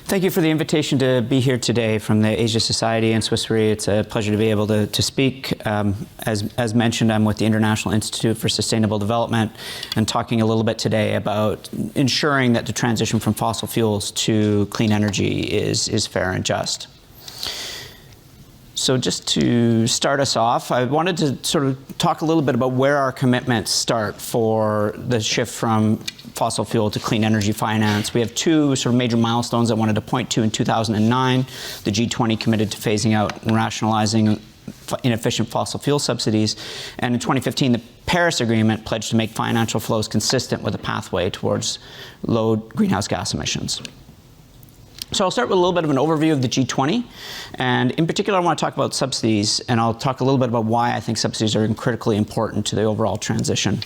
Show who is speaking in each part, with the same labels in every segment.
Speaker 1: Thank you for the invitation to be here today from the Asia Society in Swiss Re. It's a pleasure to be able to speak. As mentioned, I'm with the International Institute for Sustainable Development and talking a little bit today about ensuring that the transition from fossil fuels to clean energy is fair and just. So just to start us off, I wanted to sort of talk a little bit about where our commitments start for the shift from fossil fuel to clean energy finance. We have two sort of major milestones I wanted to point to. In 2009, the G20 committed to phasing out and rationalizing inefficient fossil fuel subsidies. And in 2015, the Paris Agreement pledged to make financial flows consistent with a pathway towards low greenhouse gas emissions. So I'll start with a little bit of an overview of the G20, and in particular I want to talk about subsidies, and I'll talk a little bit about why I think subsidies are critically important to the overall transition.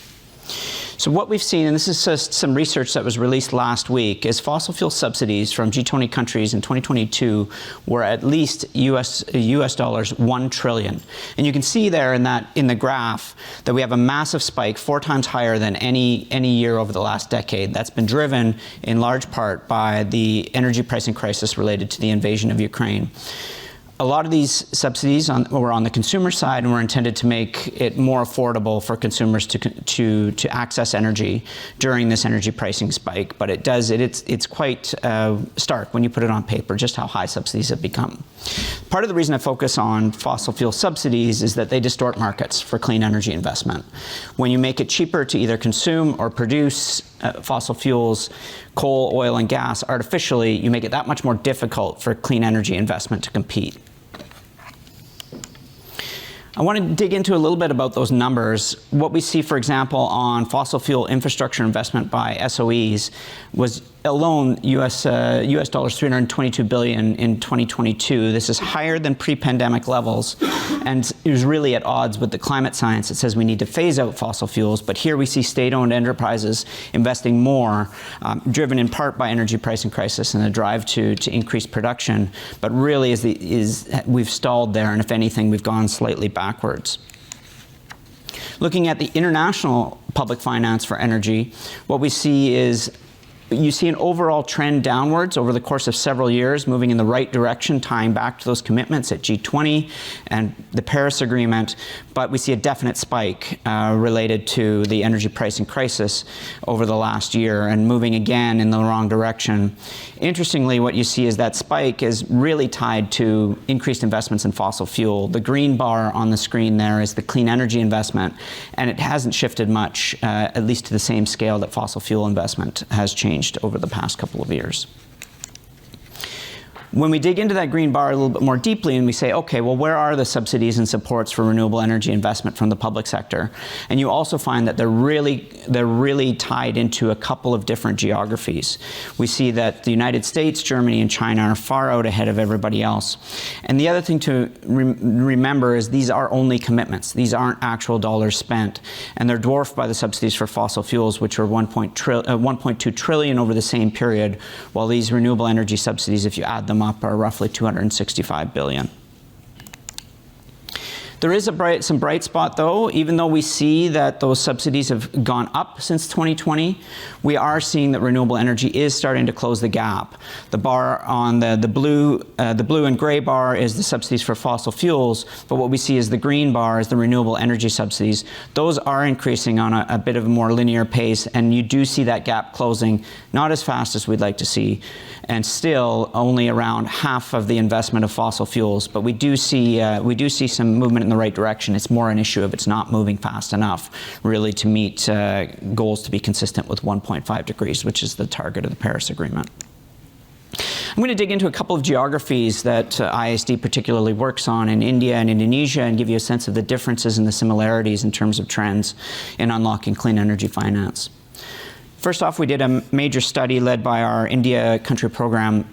Speaker 1: So what we've seen, and this is just some research that was released last week, is fossil fuel subsidies from G20 countries in 2022 were at least US dollars 1 trillion. And you can see there in the graph that we have a massive spike, 4 times higher than any year over the last decade. That's been driven in large part by the energy pricing crisis related to the invasion of Ukraine. A lot of these subsidies were on the consumer side and were intended to make it more affordable for consumers to access energy during this energy pricing spike. But it's quite stark when you put it on paper just how high subsidies have become. Part of the reason I focus on fossil fuel subsidies is that they distort markets for clean energy investment. When you make it cheaper to either consume or produce fossil fuels, coal, oil, and gas artificially, you make it that much more difficult for clean energy investment to compete. I want to dig into a little bit about those numbers. What we see, for example, on fossil fuel infrastructure investment by SOEs was alone US dollars 322 billion in 2022. This is higher than pre-pandemic levels, and it was really at odds with the climate science that says we need to phase out fossil fuels. But here we see state-owned enterprises investing more, driven in part by energy pricing crisis and the drive to increase production. But really, we've stalled there, and if anything, we've gone slightly backwards. Looking at the international public finance for energy, what we see is you see an overall trend downwards over the course of several years, moving in the right direction, tying back to those commitments at G20 and the Paris Agreement. But we see a definite spike related to the energy pricing crisis over the last year and moving again in the wrong direction. Interestingly, what you see is that spike is really tied to increased investments in fossil fuel. The green bar on the screen there is the clean energy investment, and it hasn't shifted much, at least to the same scale that fossil fuel investment has changed over the past couple of years. When we dig into that green bar a little bit more deeply and we say, okay, well, where are the subsidies and supports for renewable energy investment from the public sector? And you also find that they're really tied into a couple of different geographies. We see that the United States, Germany, and China are far out ahead of everybody else. And the other thing to remember is these are only commitments. These aren't actual dollars spent. And they're dwarfed by the subsidies for fossil fuels, which are 1.2 trillion over the same period, while these renewable energy subsidies, if you add them up, are roughly 265 billion. There is some bright spot, though. Even though we see that those subsidies have gone up since 2020, we are seeing that renewable energy is starting to close the gap. The bar on the blue and gray bar is the subsidies for fossil fuels, but what we see is the green bar is the renewable energy subsidies. Those are increasing on a bit of a more linear pace, and you do see that gap closing, not as fast as we'd like to see, and still only around half of the investment of fossil fuels. But we do see some movement in the right direction. It's more an issue of it's not moving fast enough, really, to meet goals to be consistent with 1.5 degrees, which is the target of the Paris Agreement. I'm going to dig into a couple of geographies that IISD particularly works on in India and Indonesia and give you a sense of the differences and the similarities in terms of trends in unlocking clean energy finance. First off, we did a major study led by our India country program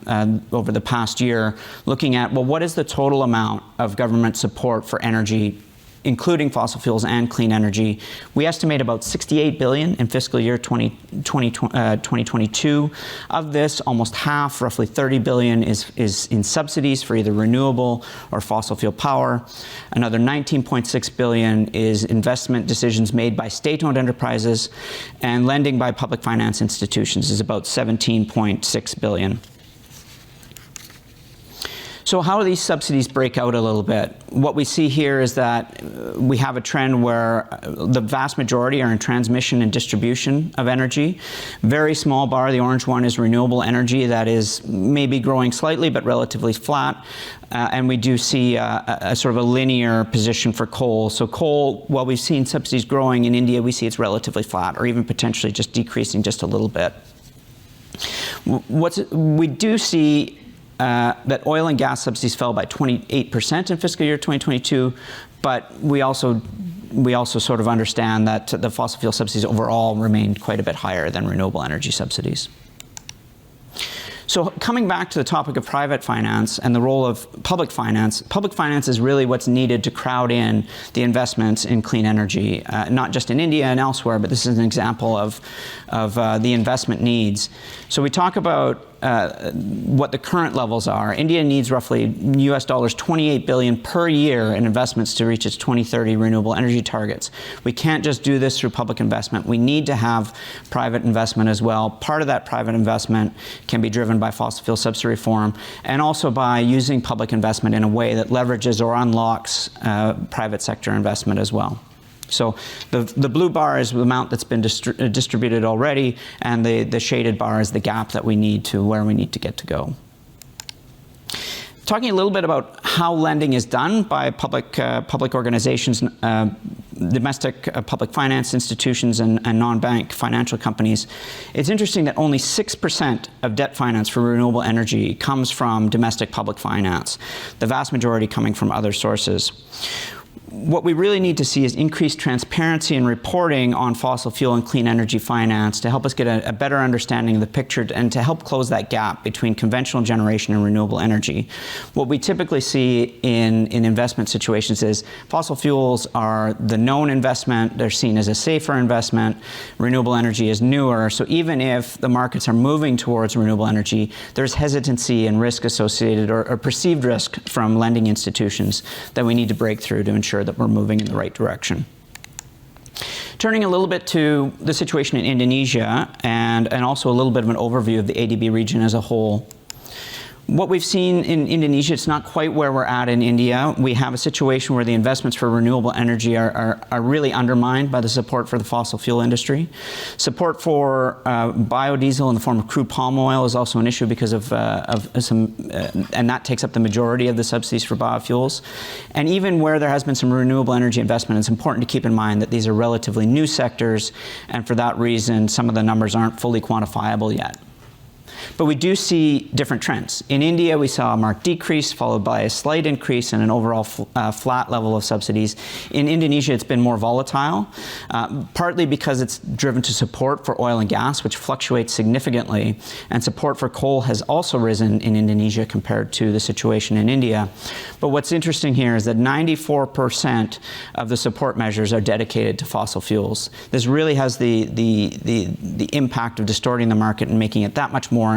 Speaker 1: over the past year, looking at, well, what is the total amount of government support for energy, including fossil fuels and clean energy? We estimate about 68 billion in fiscal year 2022. Of this, almost half, roughly 30 billion, is in subsidies for either renewable or fossil fuel power. Another 19.6 billion is investment decisions made by state-owned enterprises, and lending by public finance institutions is about 17.6 billion. So how do these subsidies break out a little bit? What we see here is that we have a trend where the vast majority are in transmission and distribution of energy. Very small bar, the orange one, is renewable energy that is maybe growing slightly but relatively flat. And we do see a sort of a linear position for coal. So coal, while we've seen subsidies growing in India, we see it's relatively flat or even potentially just decreasing just a little bit. We do see that oil and gas subsidies fell by 28% in fiscal year 2022, but we also sort of understand that the fossil fuel subsidies overall remained quite a bit higher than renewable energy subsidies. So coming back to the topic of private finance and the role of public finance is really what's needed to crowd in the investments in clean energy, not just in India and elsewhere, but this is an example of the investment needs. So we talk about what the current levels are. India needs roughly US dollars 28 billion per year in investments to reach its 2030 renewable energy targets. We can't just do this through public investment. We need to have private investment as well. Part of that private investment can be driven by fossil fuel subsidy reform and also by using public investment in a way that leverages or unlocks private sector investment as well. So the blue bar is the amount that's been distributed already, and the shaded bar is the gap that we need to where we need to get to go. Talking a little bit about how lending is done by public organizations, domestic public finance institutions and non-bank financial companies, it's interesting that only 6% of debt finance for renewable energy comes from domestic public finance, the vast majority coming from other sources. What we really need to see is increased transparency and reporting on fossil fuel and clean energy finance to help us get a better understanding of the picture and to help close that gap between conventional generation and renewable energy. What we typically see in investment situations is fossil fuels are the known investment, they're seen as a safer investment, renewable energy is newer, so even if the markets are moving towards renewable energy, there's hesitancy and risk associated or perceived risk from lending institutions that we need to break through to ensure that we're moving in the right direction. Turning a little bit to the situation in Indonesia and also a little bit of an overview of the ADB region as a whole. What we've seen in Indonesia, it's not quite where we're at in India. We have a situation where the investments for renewable energy are really undermined by the support for the fossil fuel industry. Support for biodiesel in the form of crude palm oil is also an issue because of some, and that takes up the majority of the subsidies for biofuels. And even where there has been some renewable energy investment, it's important to keep in mind that these are relatively new sectors, and for that reason, some of the numbers aren't fully quantifiable yet. But we do see different trends. In India, we saw a marked decrease followed by a slight increase and an overall flat level of subsidies. In Indonesia, it's been more volatile, partly because it's driven to support for oil and gas, which fluctuates significantly, and support for coal has also risen in Indonesia compared to the situation in India. But what's interesting here is that 94% of the support measures are dedicated to fossil fuels. This really has the impact of distorting the market and making it that much more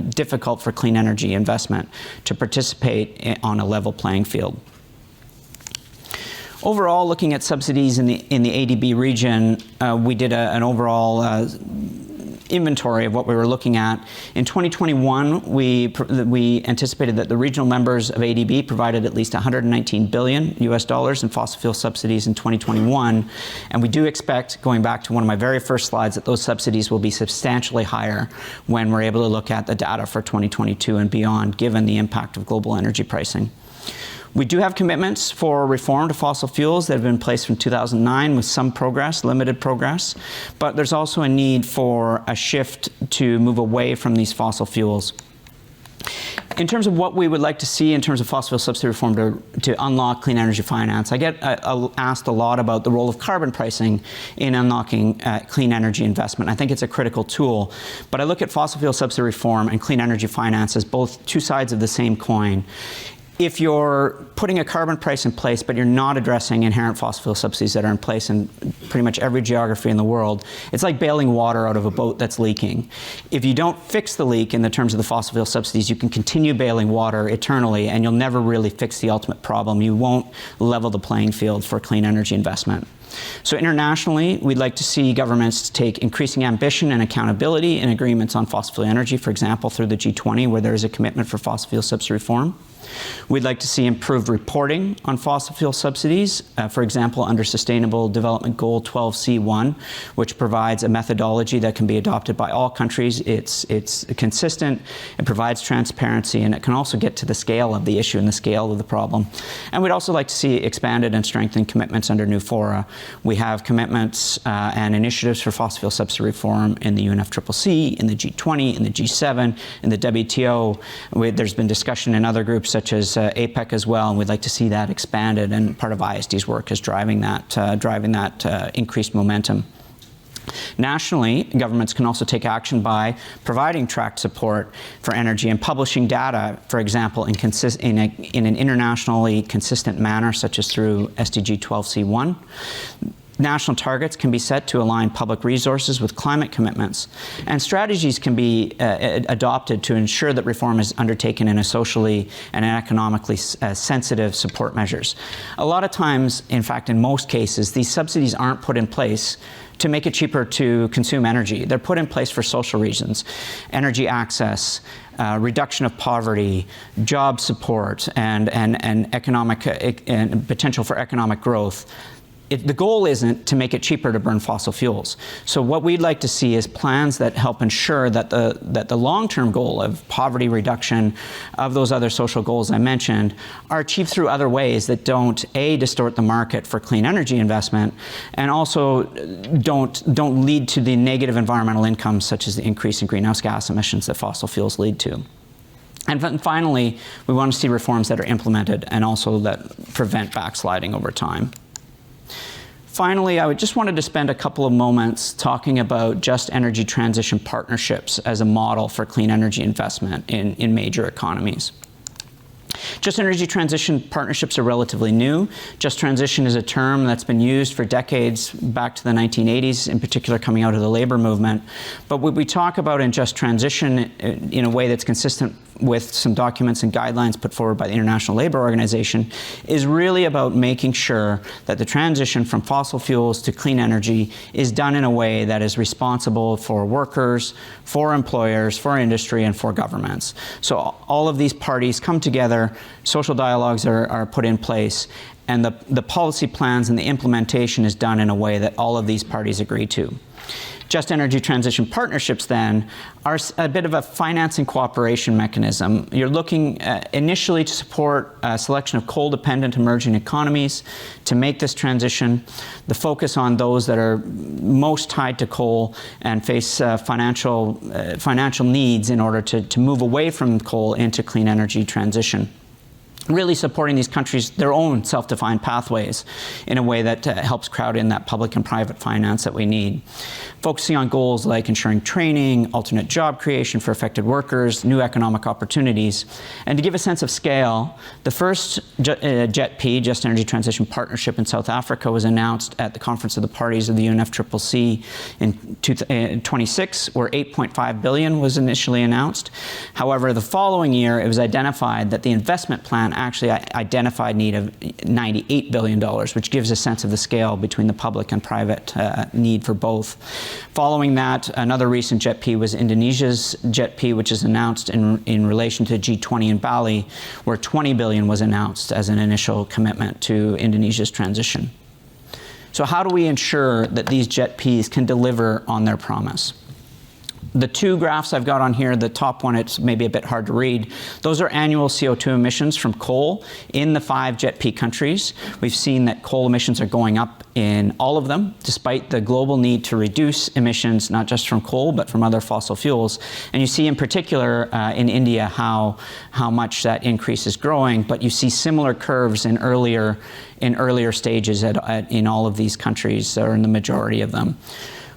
Speaker 1: difficult for clean energy investment to participate on a level playing field. Overall, looking at subsidies in the ADB region, we did an overall inventory of what we were looking at. In 2021, we anticipated that the regional members of ADB provided at least 119 billion US dollars in fossil fuel subsidies in 2021. And we do expect, going back to one of my very first slides, that those subsidies will be substantially higher when we're able to look at the data for 2022 and beyond, given the impact of global energy pricing. We do have commitments for reform to fossil fuels that have been in place from 2009 with some progress, limited progress, but there's also a need for a shift to move away from these fossil fuels. In terms of what we would like to see in terms of fossil fuel subsidy reform to unlock clean energy finance, I get asked a lot about the role of carbon pricing in unlocking clean energy investment. I think it's a critical tool, but I look at fossil fuel subsidy reform and clean energy finance as both two sides of the same coin. If you're putting a carbon price in place, but you're not addressing inherent fossil fuel subsidies that are in place in pretty much every geography in the world, it's like bailing water out of a boat that's leaking. If you don't fix the leak in the terms of the fossil fuel subsidies, you can continue bailing water eternally, and you'll never really fix the ultimate problem. You won't level the playing field for clean energy investment. So internationally, we'd like to see governments take increasing ambition and accountability in agreements on fossil fuel energy, for example, through the G20, where there is a commitment for fossil fuel subsidy reform. We'd like to see improved reporting on fossil fuel subsidies, for example, under Sustainable Development Goal 12C1, which provides a methodology that can be adopted by all countries. It's consistent, it provides transparency, and it can also get to the scale of the issue and the scale of the problem. And we'd also like to see expanded and strengthened commitments under new fora. We have commitments and initiatives for fossil fuel subsidy reform in the UNFCCC, in the G20, in the G7, in the WTO. There's been discussion in other groups such as APEC as well, and we'd like to see that expanded, and part of IISD's work is driving that increased momentum. Nationally, governments can also take action by providing tracked support for energy and publishing data, for example, in an internationally consistent manner, such as through SDG 12C1. National targets can be set to align public resources with climate commitments, and strategies can be adopted to ensure that reform is undertaken in a socially and economically sensitive support measures. A lot of times, in fact, in most cases, these subsidies aren't put in place to make it cheaper to consume energy. They're put in place for social reasons: energy access, reduction of poverty, job support, and economic and potential for economic growth. The goal isn't to make it cheaper to burn fossil fuels. So what we'd like to see is plans that help ensure that the long-term goal of poverty reduction, of those other social goals I mentioned, are achieved through other ways that don't, A, distort the market for clean energy investment, and also don't lead to the negative environmental incomes, such as the increase in greenhouse gas emissions that fossil fuels lead to. And finally, we want to see reforms that are implemented and also that prevent backsliding over time. Finally, I just wanted to spend a couple of moments talking about just energy transition partnerships as a model for clean energy investment in major economies. Just energy transition partnerships are relatively new. Just transition is a term that's been used for decades, back to the 1980s, in particular coming out of the labor movement. But what we talk about in just transition in a way that's consistent with some documents and guidelines put forward by the International Labour Organization is really about making sure that the transition from fossil fuels to clean energy is done in a way that is responsible for workers, for employers, for industry, and for governments. So all of these parties come together, social dialogues are put in place, and the policy plans and the implementation is done in a way that all of these parties agree to. Just energy transition partnerships, then, are a bit of a financing cooperation mechanism. You're looking initially to support a selection of coal-dependent emerging economies to make this transition. The focus on those that are most tied to coal and face financial needs in order to move away from coal into clean energy transition. Really supporting these countries, their own self-defined pathways in a way that helps crowd in that public and private finance that we need. Focusing on goals like ensuring training, alternate job creation for affected workers, new economic opportunities. And to give a sense of scale, the first JETP, Just Energy Transition Partnership in South Africa, was announced at the Conference of the Parties of the UNFCCC in 26, where $8.5 billion was initially announced. However, the following year, it was identified that the investment plan actually identified need of $98 billion, which gives a sense of the scale between the public and private need for both. Following that, another recent JETP was Indonesia's JETP, which is announced in relation to G20 in Bali, where $20 billion was announced as an initial commitment to Indonesia's transition. So how do we ensure that these JETPs can deliver on their promise? The two graphs I've got on here, the top one, it's maybe a bit hard to read. Those are annual CO2 emissions from coal in the 5 JETP countries. We've seen that coal emissions are going up in all of them, despite the global need to reduce emissions, not just from coal, but from other fossil fuels. And you see in particular in India how much that increase is growing, but you see similar curves in earlier stages in all of these countries, or in the majority of them.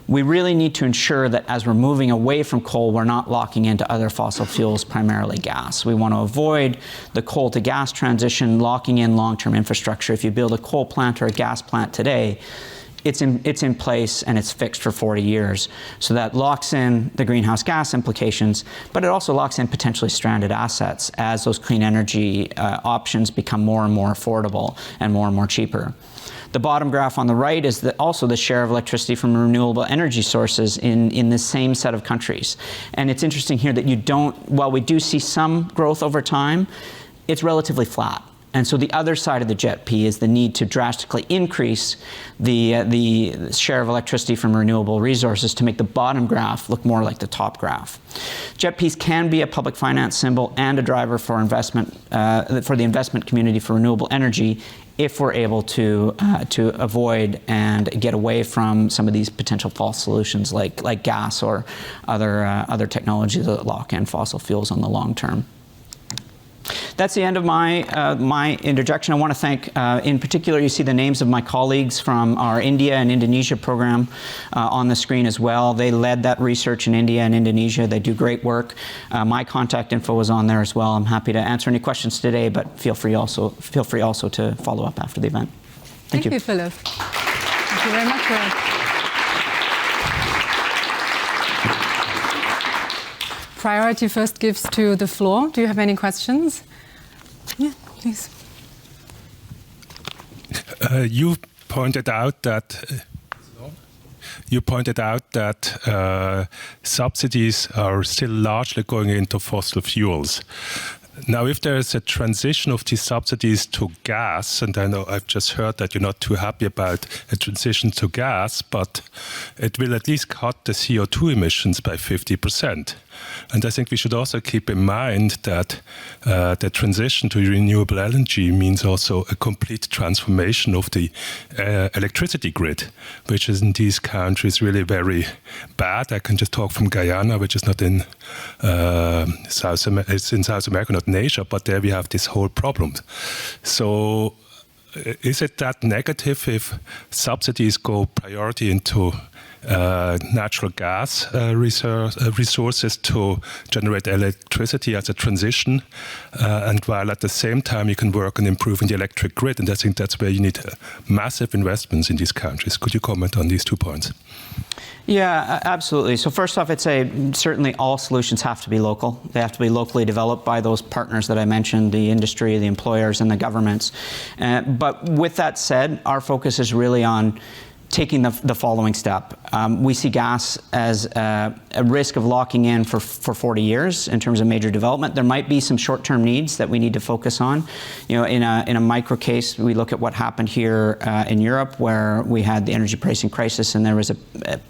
Speaker 1: We really need to ensure that as we're moving away from coal, we're not locking into other fossil fuels, primarily gas. We want to avoid the coal to gas transition, locking in long-term infrastructure. If you build a coal plant or a gas plant today, it's in place and it's fixed for 40 years. So that locks in the greenhouse gas implications, but it also locks in potentially stranded assets as those clean energy options become more and more affordable and more cheaper. The bottom graph on the right is also the share of electricity from renewable energy sources in the same set of countries. And it's interesting here that while we do see some growth over time, it's relatively flat. And so the other side of the JET-P is the need to drastically increase the share of electricity from renewable resources to make the bottom graph look more like the top graph. JET-Ps can be a public finance symbol and a driver for investment, for the investment community for renewable energy, if we're able to avoid and get away from some of these potential false solutions like gas or other technologies that lock in fossil fuels on the long term. That's the end of my interjection. I want to thank, in particular, you see the names of my colleagues from our India and Indonesia program on the screen as well. They led that research in India and Indonesia. They do great work. My contact info is on there as well. I'm happy to answer any questions today, but feel free also to follow up after the event. Thank you.
Speaker 2: Thank you, Philip. Thank you very much, Rob. Priority first gives to the floor. Do you have any questions? Yeah, please.
Speaker 3: You pointed out that subsidies are still largely going into fossil fuels. Now, if there is a transition of these subsidies to gas, and I know I've just heard that you're not too happy about a transition to gas, but it will at least cut the CO2 emissions by 50%. And I think we should also keep in mind that the transition to renewable energy means also a complete transformation of the electricity grid, which is in these countries really very bad. I can just talk from Guyana, which is not in South America, not in Asia, but there we have this whole problem. So is it that negative if subsidies go priority into natural gas resources to generate electricity as a transition, and while at the same time you can work on improving the electric grid, and I think that's where you need massive investments in these countries. Could you comment on these 2 points?
Speaker 1: Yeah, absolutely. So first off, I'd say certainly all solutions have to be local. They have to be locally developed by those partners that I mentioned, the industry, the employers, and the governments. But with that said, our focus is really on taking the following step. We see gas as a risk of locking in for 40 years in terms of major development. There might be some short-term needs that we need to focus on. You know, in a micro case, we look at what happened here in Europe, where we had the energy pricing crisis and there was a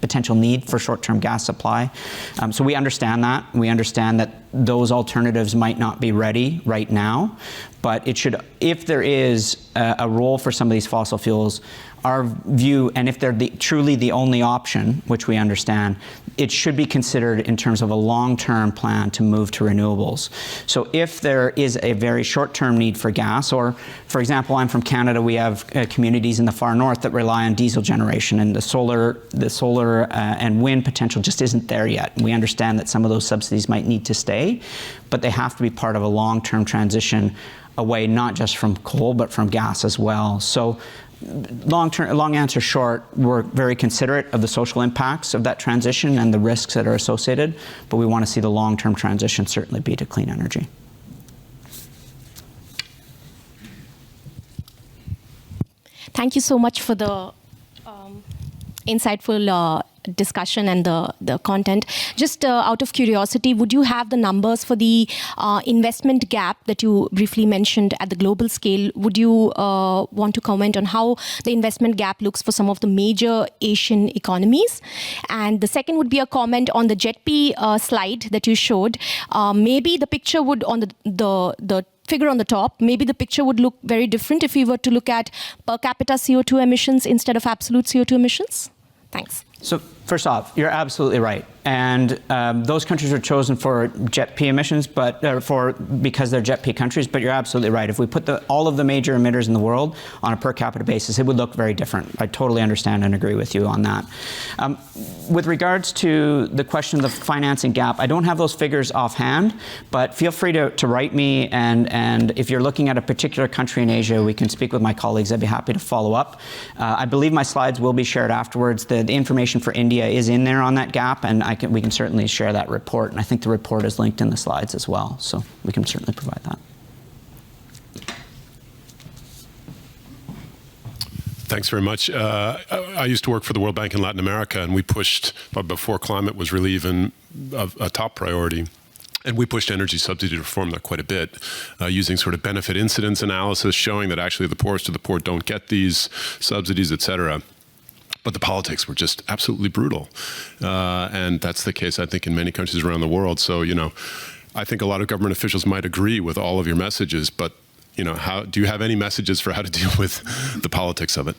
Speaker 1: potential need for short-term gas supply. So we understand that. We understand that those alternatives might not be ready right now, but it should, if there is a role for some of these fossil fuels, our view, and if they're truly the only option, which we understand, it should be considered in terms of a long-term plan to move to renewables. So if there is a very short-term need for gas, or for example, I'm from Canada, we have communities in the far north that rely on diesel generation, and the solar and wind potential just isn't there yet. We understand that some of those subsidies might need to stay, but they have to be part of a long-term away, not just from coal, but from gas as well. So long answer short, we're very considerate of the social impacts of that transition and the risks that are associated, but we want to see the long-term transition certainly be to clean energy.
Speaker 4: Thank you so much for the insightful discussion and the content. Just out of curiosity, would you have the numbers for the investment gap that you briefly mentioned at the global scale? Would you want to comment on how the investment gap looks for some of the major Asian economies? And the second would be a comment on the JET-P slide that you showed. Maybe the picture would, on the figure on the top, maybe the picture would look very different if we were to look at per capita CO2 emissions instead of absolute CO2 emissions? Thanks.
Speaker 1: So first off, you're absolutely right. And those countries are chosen for JET-P emissions, but because they're JET-P countries, but you're absolutely right. If we put all of the major emitters in the world on a per capita basis, it would look very different. I totally understand and agree with you on that. With regards to the question of the financing gap, I don't have those figures offhand, but feel free to write me, and if you're looking at a particular country in Asia, we can speak with my colleagues. I'd be happy to follow up. I believe my slides will be shared afterwards. The information for India is in there on that gap, and we can certainly share that report, and I think the report is linked in the slides as well, so we can certainly provide that.
Speaker 5: Thanks very much. I used to work for the World Bank in Latin America, and we pushed, before climate was really even a top priority, and we pushed energy subsidy reform there quite a bit, using sort of benefit incidence analysis, showing that actually the poorest of the poor don't get these subsidies, et cetera. But the politics were just absolutely brutal. And that's the case, I think, in many countries around the world. So, I think a lot of government officials might agree with all of your messages, but do you have any messages for how to deal with the politics of it?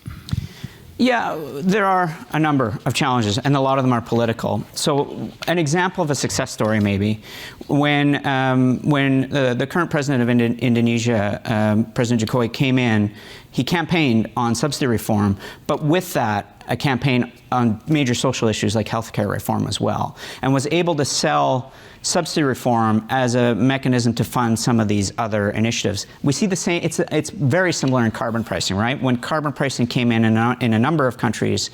Speaker 1: Yeah, there are a number of challenges, and a lot of them are political. So an example of a success story, maybe, when the current president of Indonesia, President Jokowi, came in, he campaigned on subsidy reform, but with that, a campaign on major social issues like healthcare reform as well, and was able to sell subsidy reform as a mechanism to fund some of these other initiatives. We see the same, it's very similar in carbon pricing, right? When carbon pricing came in a number of countries,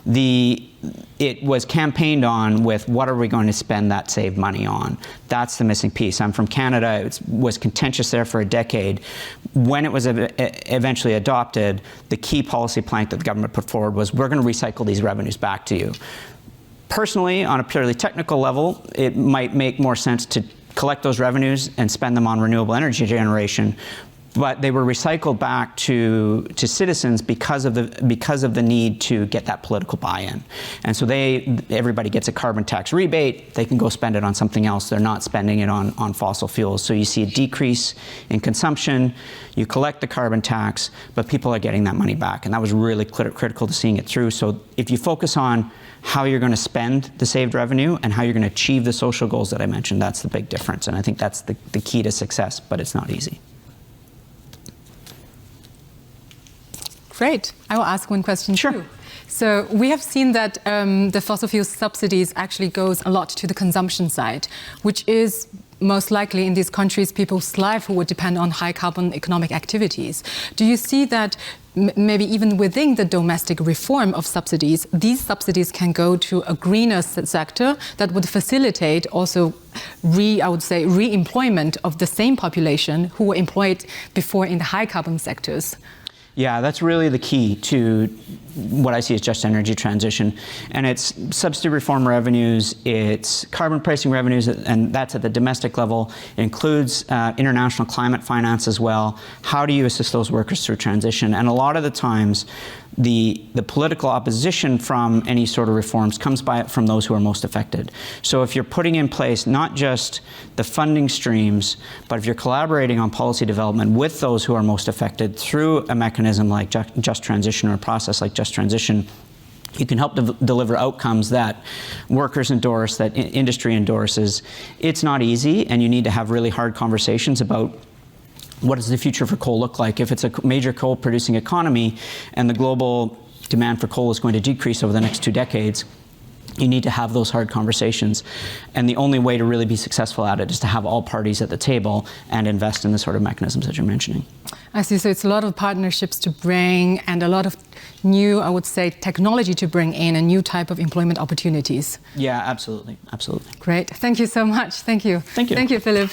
Speaker 1: it was campaignhed on with what are we going to spend that saved money on? That's the missing piece. I'm from Canada. It was contentious there for a decade. When it was eventually adopted, the key policy plank that the government put forward was, we're going to recycle these revenues back to you. Personally, on a purely technical level, it might make more sense to collect those revenues and spend them on renewable energy generation, but they were recycled back to citizens because of the need to get that political buy-in. And so everybody gets a carbon tax rebate. They can go spend it on something else. They're not spending it on fossil fuels. So you see a decrease in consumption. You collect the carbon tax, but people are getting that money back. And that was really critical to seeing it through. So if you focus on how you're going to spend the saved revenue and how you're going to achieve the social goals that I mentioned, that's the big difference. And I think that's the key to success, but it's not easy.
Speaker 2: Great. I will ask one question
Speaker 1: Sure.
Speaker 2: too. So we have seen that the fossil fuel subsidies actually goes a lot to the consumption side, which is most likely in these countries people's life who would depend on high carbon economic activities. Do you see that maybe even within the domestic reform of subsidies, these subsidies can go to a greener sector that would facilitate also I would say, re-employment of the same population who were employed before in the high carbon sectors?
Speaker 1: Yeah, that's really the key to what I see as just energy transition. And it's subsidy reform revenues, it's carbon pricing revenues, and that's at the domestic level. It includes international climate finance as well. How do you assist those workers through transition? And a lot of the times, the political opposition from any sort of reforms comes from those who are most affected. So if you're putting in place not just the funding streams, but if you're collaborating on policy development with those who are most affected through a mechanism like just transition or a process like just transition, you can help deliver outcomes that workers endorse, that industry endorses. It's not easy, and you need to have really hard conversations about what does the future for coal look like? If it's a major coal-producing economy and the global demand for coal is going to decrease over the next 2 decades, you need to have those hard conversations. And the only way to really be successful at it is to have all parties at the table and invest in the sort of mechanisms that you're mentioning.
Speaker 2: I see. So it's a lot of partnerships to bring and a lot of new, I would say, technology to bring in a new type of employment opportunities.
Speaker 1: Yeah, absolutely. Absolutely.
Speaker 2: Great. Thank you so much. Thank you.
Speaker 1: Thank you.
Speaker 2: Thank you, Philip.